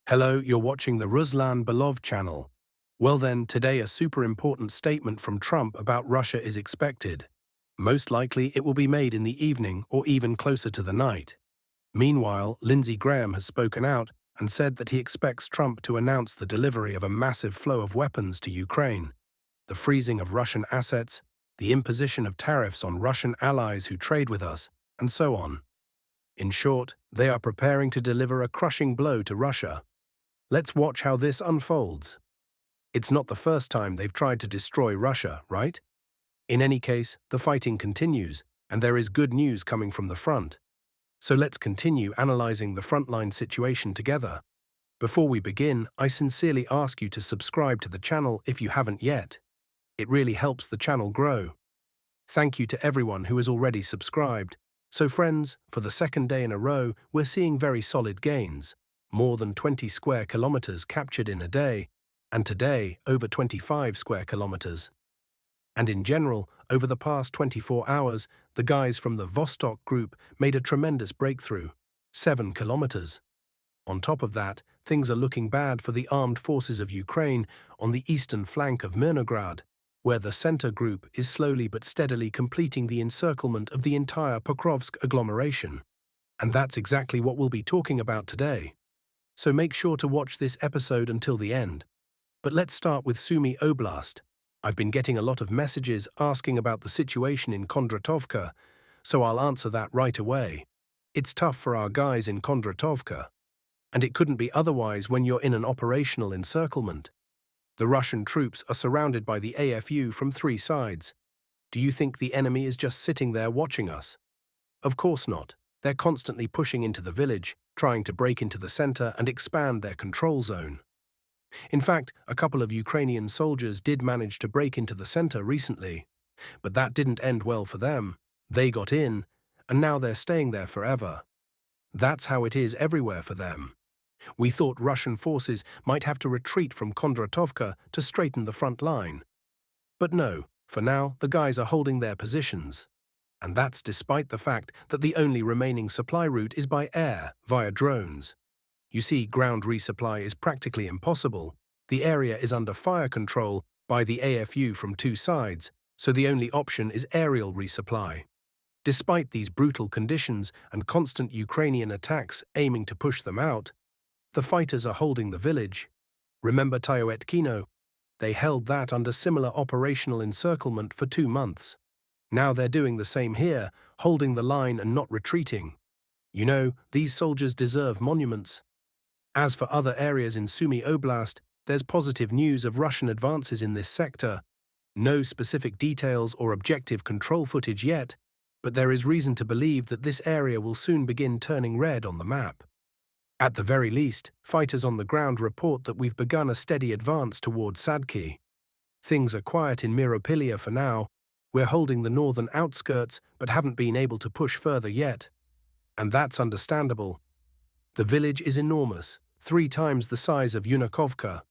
Hello, you're watching the Ruslan Belov channel. Well then, today a super important statement from Trump about Russia is expected. Most likely it will be made in the evening or even closer to the night. Meanwhile, Lindsey Graham has spoken out and said that he expects Trump to announce the delivery of a massive flow of weapons to Ukraine, the freezing of Russian assets, the imposition of tariffs on Russian allies who trade with us, and so on. In short, they are preparing to deliver a crushing blow to Russia. Let's watch how this unfolds. It's not the first time they've tried to destroy Russia, right? In any case, the fighting continues, and there is good news coming from the front. So let's continue analyzing the frontline situation together. Before we begin, I sincerely ask you to subscribe to the channel if you haven't yet. It really helps the channel grow. Thank you to everyone who has already subscribed. So friends, for the second day in a row, we're seeing very solid gains. More than 20 square kilometers captured in a day, and today over 25 square kilometers. And in general, over the past 24 hours, the guys from the Vostok group made a tremendous breakthrough, 7 kilometers. On top of that, things are looking bad for the armed forces of Ukraine on the eastern flank of Mirnograd, where the center group is slowly but steadily completing the encirclement of the entire Pokrovsk agglomeration. And that's exactly what we'll be talking about today. So make sure to watch this episode until the end. But let's start with Sumy Oblast. I've been getting a lot of messages asking about the situation in Kondratovka, so I'll answer that right away. It's tough for our guys in Kondratovka. And it couldn't be otherwise when you're in an operational encirclement. The Russian troops are surrounded by the AFU from 3 sides. Do you think the enemy is just sitting there watching us? Of course not. They're constantly pushing into the village, trying to break into the center and expand their control zone. In fact, a couple of Ukrainian soldiers did manage to break into the center recently, but that didn't end well for them. They got in, and now they're staying there forever. That's how it is everywhere for them. We thought Russian forces might have to retreat from Kondratovka to straighten the front line. But no, for now the guys are holding their positions. And that's despite the fact that the only remaining supply route is by air, via drones. You see, ground resupply is practically impossible. The area is under fire control by the AFU from 2 sides, so the only option is aerial resupply. Despite these brutal conditions and constant Ukrainian attacks aiming to push them out, the fighters are holding the village. Remember Tyoetkino? They held that under similar operational encirclement for 2 months. Now they're doing the same here, holding the line and not retreating. You know, these soldiers deserve monuments. As for other areas in Sumy Oblast, there's positive news of Russian advances in this sector. No specific details or objective control footage yet, but there is reason to believe that this area will soon begin turning red on the map. At the very least, fighters on the ground report that we've begun a steady advance toward Sadki. Things are quiet in Miropolye for now. We're holding the northern outskirts but haven't been able to push further yet. And that's understandable. The village is enormous, 3 times the size of Yunakovka.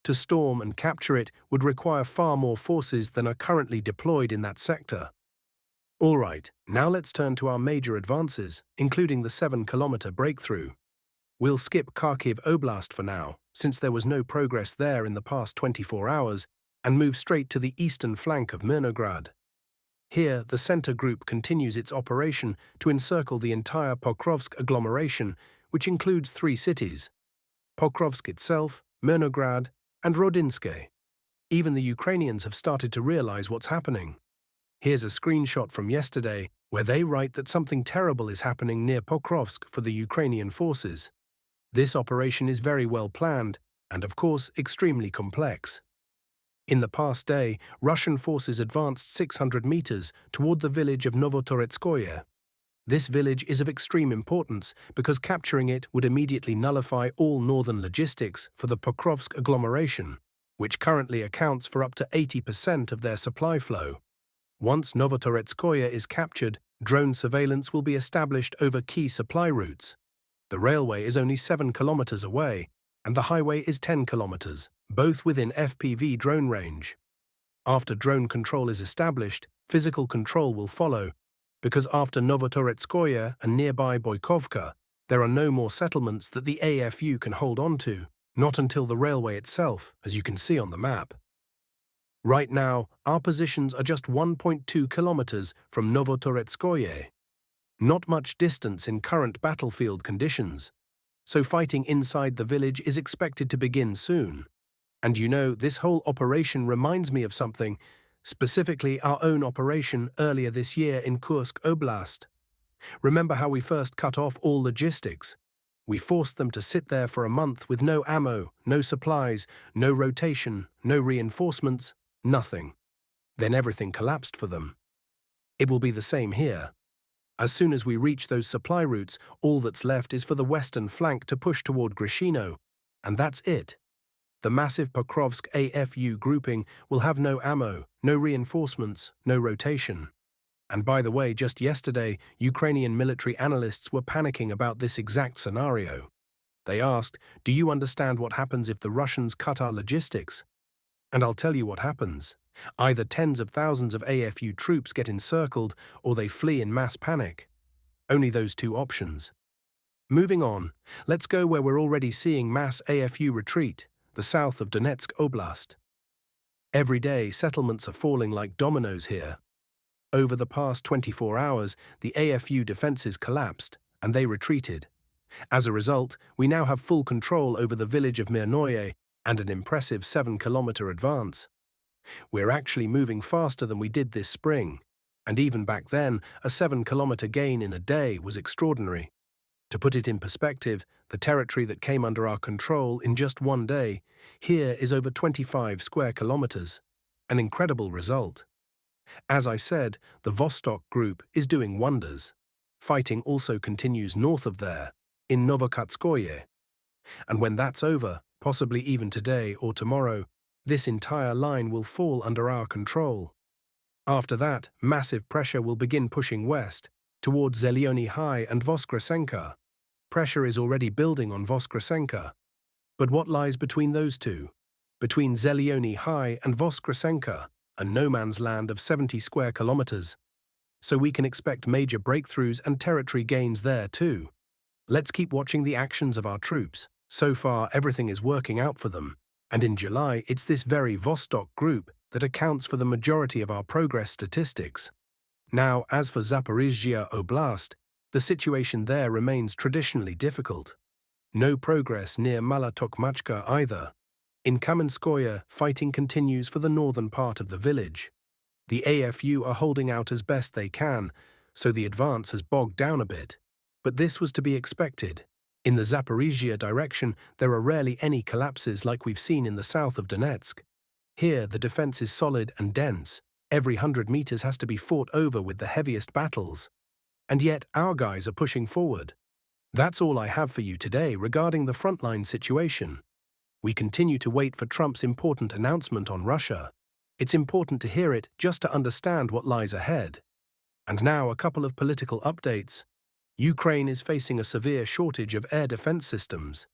To storm and capture it would require far more forces than are currently deployed in that sector. All right, now let's turn to our major advances, including the 7-kilometer breakthrough. We'll skip Kharkiv Oblast for now, since there was no progress there in the past 24 hours, and move straight to the eastern flank of Mirnograd. Here, the center group continues its operation to encircle the entire Pokrovsk agglomeration, which includes 3 cities: Pokrovsk itself, Mirnograd, and Rodinske. Even the Ukrainians have started to realize what's happening. Here's a screenshot from yesterday where they write that something terrible is happening near Pokrovsk for the Ukrainian forces. This operation is very well planned and, of course, extremely complex. In the past day, Russian forces advanced 600 meters toward the village of Novotoretskoye. This village is of extreme importance because capturing it would immediately nullify all northern logistics for the Pokrovsk agglomeration, which currently accounts for up to 80% of their supply flow. Once Novotoretskoye is captured, drone surveillance will be established over key supply routes. The railway is only 7 kilometers away, and the highway is 10 kilometers, both within FPV drone range. After drone control is established, physical control will follow, because after Novotoretskoye and nearby Boykovka, There are no more settlements that the AFU can hold on to, not until the railway itself, as you can see on the map. Right now, our positions are just 1.2 kilometers from Novotoretskoye. Not much distance in current battlefield conditions, so fighting inside the village is expected to begin soon. And you know, this whole operation reminds me of something, specifically our own operation earlier this year in Kursk Oblast. Remember how we first cut off all logistics? We forced them to sit there for a month with no ammo, no supplies, no rotation, no reinforcements, nothing. Then everything collapsed for them. It will be the same here. As soon as we reach those supply routes, all that's left is for the western flank to push toward Grishino, and that's it. The massive Pokrovsk AFU grouping will have no ammo, no reinforcements, no rotation. And by the way, just yesterday, Ukrainian military analysts were panicking about this exact scenario. They asked, "Do you understand what happens if the Russians cut our logistics?" And I'll tell you what happens. Either tens of thousands of AFU troops get encircled or they flee in mass panic. Only those two options. Moving on, let's go where we're already seeing mass AFU retreat, the south of Donetsk Oblast. Every day, settlements are falling like dominoes here. Over the past 24 hours, the AFU defenses collapsed, and they retreated. As a result, we now have full control over the village of Mirnoye and an impressive 7-kilometer advance. We're actually moving faster than we did this spring, and even back then, a 7-kilometer gain in a day was extraordinary. To put it in perspective, the territory that came under our control in just one day here is over 25 square kilometers, an incredible result. As I said, the Vostok group is doing wonders. Fighting also continues north of there, in Novokatskoye. And when that's over, possibly even today or tomorrow, this entire line will fall under our control. After that, massive pressure will begin pushing west, towards Zelyony High and Voskresenka. Pressure is already building on Voskresenka. But what lies between those two? Between Zelyony High and Voskresenka, a no-man's land of 70 square kilometers. So we can expect major breakthroughs and territory gains there too. Let's keep watching the actions of our troops. So far, everything is working out for them. And in July, it's this very Vostok group that accounts for the majority of our progress statistics. Now, as for Zaporizhia Oblast, the situation there remains traditionally difficult. No progress near Malotokmachka either. In Kamenskoye, fighting continues for the northern part of the village. The AFU are holding out as best they can, so the advance has bogged down a bit. But this was to be expected. In the Zaporizhia direction, there are rarely any collapses like we've seen in the south of Donetsk. Here, the defense is solid and dense. Every 100 meters has to be fought over with the heaviest battles. And yet, our guys are pushing forward. That's all I have for you today regarding the frontline situation. We continue to wait for Trump's important announcement on Russia. It's important to hear it just to understand what lies ahead. And now a couple of political updates. Ukraine is facing a severe shortage of air defense systems.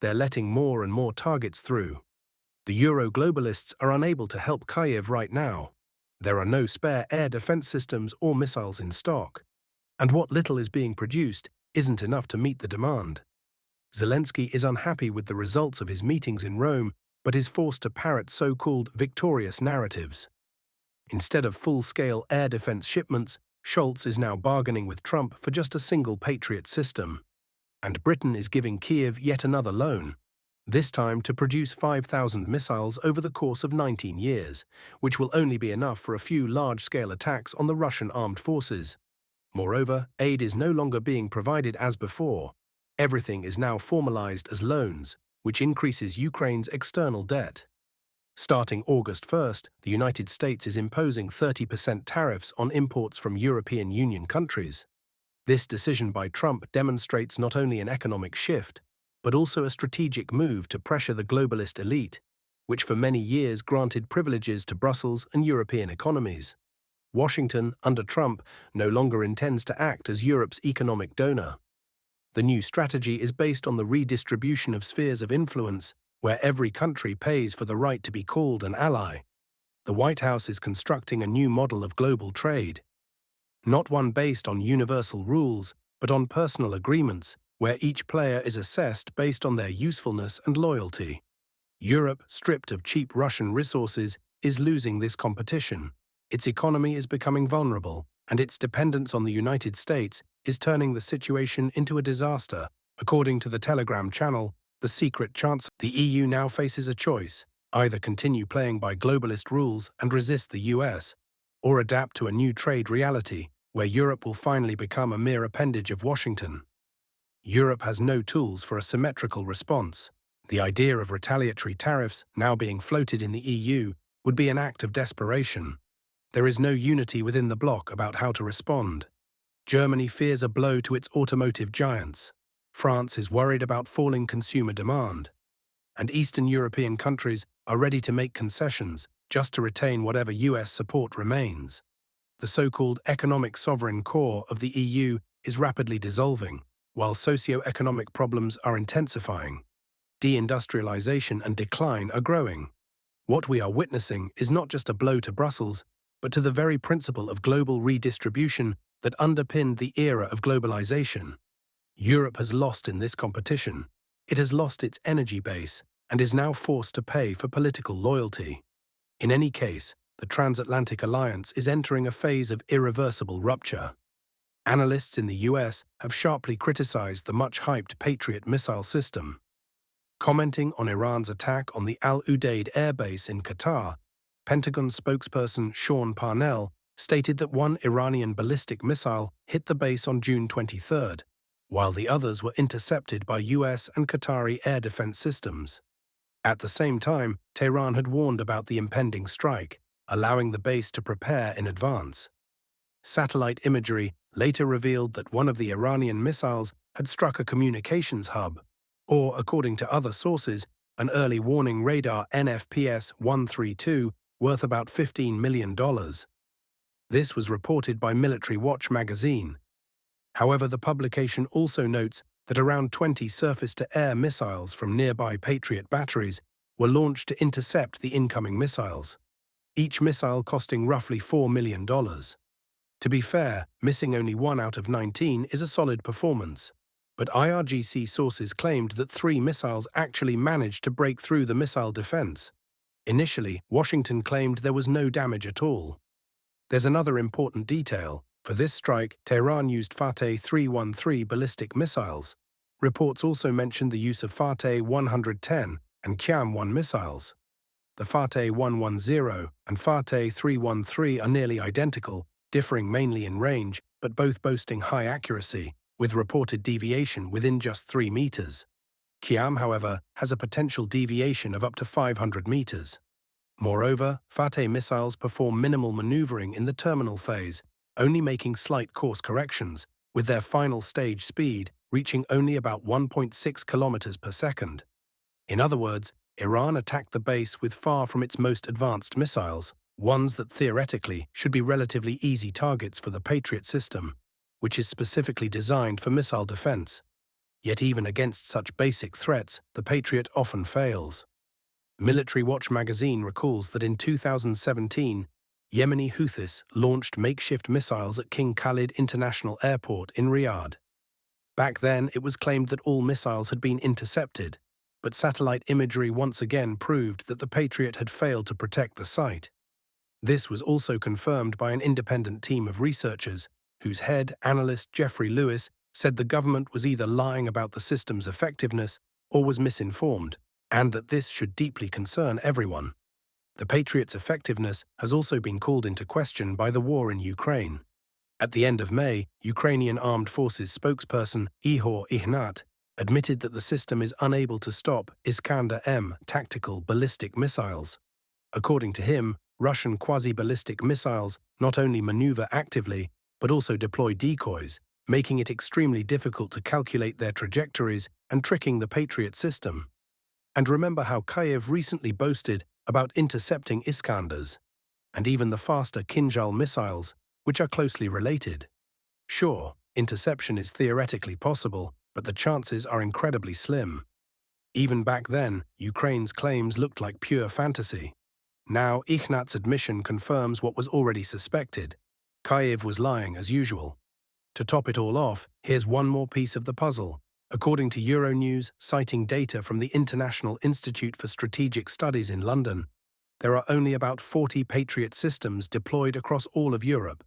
They're letting more and more targets through. The Euro-globalists are unable to help Kyiv right now. There are no spare air defense systems or missiles in stock. And what little is being produced isn't enough to meet the demand. Zelensky is unhappy with the results of his meetings in Rome, but is forced to parrot so-called victorious narratives. Instead of full-scale air defense shipments, Scholz is now bargaining with Trump for just a single Patriot system. And Britain is giving Kyiv yet another loan, this time to produce 5,000 missiles over the course of 19 years, which will only be enough for a few large-scale attacks on the Russian armed forces. Moreover, aid is no longer being provided as before. Everything is now formalized as loans, which increases Ukraine's external debt. Starting August 1st, the United States is imposing 30% tariffs on imports from European Union countries. This decision by Trump demonstrates not only an economic shift, but also a strategic move to pressure the globalist elite, which for many years granted privileges to Brussels and European economies. Washington, under Trump, no longer intends to act as Europe's economic donor. The new strategy is based on the redistribution of spheres of influence, where every country pays for the right to be called an ally. The White House is constructing a new model of global trade, not one based on universal rules, but on personal agreements, where each player is assessed based on their usefulness and loyalty. Europe, stripped of cheap Russian resources, is losing this competition. Its economy is becoming vulnerable, and its dependence on the United States is turning the situation into a disaster. According to the Telegram channel, The Secret Chancellor, the EU now faces a choice: either continue playing by globalist rules and resist the US, or adapt to a new trade reality where Europe will finally become a mere appendage of Washington. Europe has no tools for a symmetrical response. The idea of retaliatory tariffs now being floated in the EU would be an act of desperation. There is no unity within the bloc about how to respond. Germany fears a blow to its automotive giants. France is worried about falling consumer demand. And Eastern European countries are ready to make concessions just to retain whatever US support remains. The so-called economic sovereign core of the EU is rapidly dissolving, while socio-economic problems are intensifying. Deindustrialization and decline are growing. What we are witnessing is not just a blow to Brussels, but to the very principle of global redistribution that underpinned the era of globalization. Europe has lost in this competition. It has lost its energy base and is now forced to pay for political loyalty. In any case, the transatlantic alliance is entering a phase of irreversible rupture. Analysts in the US have sharply criticized the much-hyped Patriot missile system. Commenting on Iran's attack on the Al Udeid air base in Qatar, Pentagon spokesperson Sean Parnell stated that one Iranian ballistic missile hit the base on June 23rd, while the others were intercepted by US and Qatari air defense systems. At the same time, Tehran had warned about the impending strike, allowing the base to prepare in advance. Satellite imagery later revealed that one of the Iranian missiles had struck a communications hub, or, according to other sources, an early warning radar NFPS-132 worth about $15 million. This was reported by Military Watch magazine. However, the publication also notes that around 20 surface-to-air missiles from nearby Patriot batteries were launched to intercept the incoming missiles, each missile costing roughly $4 million. To be fair, missing only 1 out of 19 is a solid performance, but IRGC sources claimed that 3 missiles actually managed to break through the missile defense. Initially, Washington claimed there was no damage at all. There's another important detail. For this strike, Tehran used Fateh 313 ballistic missiles. Reports also mentioned the use of Fateh 110 and Qiam-1 missiles. The Fateh 110 and Fateh 313 are nearly identical, differing mainly in range, but both boasting high accuracy, with reported deviation within just 3 meters. Qiam, however, has a potential deviation of up to 500 meters. Moreover, Fateh missiles perform minimal maneuvering in the terminal phase, only making slight course corrections, with their final stage speed reaching only about 1.6 kilometers per second. In other words, Iran attacked the base with far from its most advanced missiles, ones that theoretically should be relatively easy targets for the Patriot system, which is specifically designed for missile defense. Yet even against such basic threats, the Patriot often fails. Military Watch magazine recalls that in 2017, Yemeni Houthis launched makeshift missiles at King Khalid International Airport in Riyadh. Back then, it was claimed that all missiles had been intercepted, but satellite imagery once again proved that the Patriot had failed to protect the site. This was also confirmed by an independent team of researchers, whose head analyst Jeffrey Lewis said the government was either lying about the system's effectiveness or was misinformed, and that this should deeply concern everyone. The Patriot's effectiveness has also been called into question by the war in Ukraine. At the end of May, Ukrainian Armed Forces spokesperson Ihor Ihnat admitted that the system is unable to stop Iskander-M tactical ballistic missiles. According to him, Russian quasi-ballistic missiles not only maneuver actively, but also deploy decoys, making it extremely difficult to calculate their trajectories and tricking the Patriot system. And remember how Kyiv recently boasted about intercepting Iskanders, and even the faster Kinjal missiles, which are closely related. Sure, interception is theoretically possible, but the chances are incredibly slim. Even back then, Ukraine's claims looked like pure fantasy. Now, Ihnat's admission confirms what was already suspected. Kyiv was lying as usual. To top it all off, here's one more piece of the puzzle. According to Euronews, citing data from the International Institute for Strategic Studies in London, there are only about 40 Patriot systems deployed across all of Europe,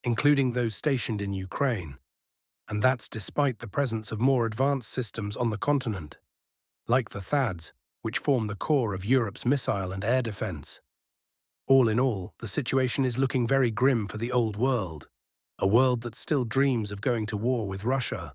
including those stationed in Ukraine. And that's despite the presence of more advanced systems on the continent, like the THAADs, which form the core of Europe's missile and air defense. All in all, the situation is looking very grim for the old world, a world that still dreams of going to war with Russia.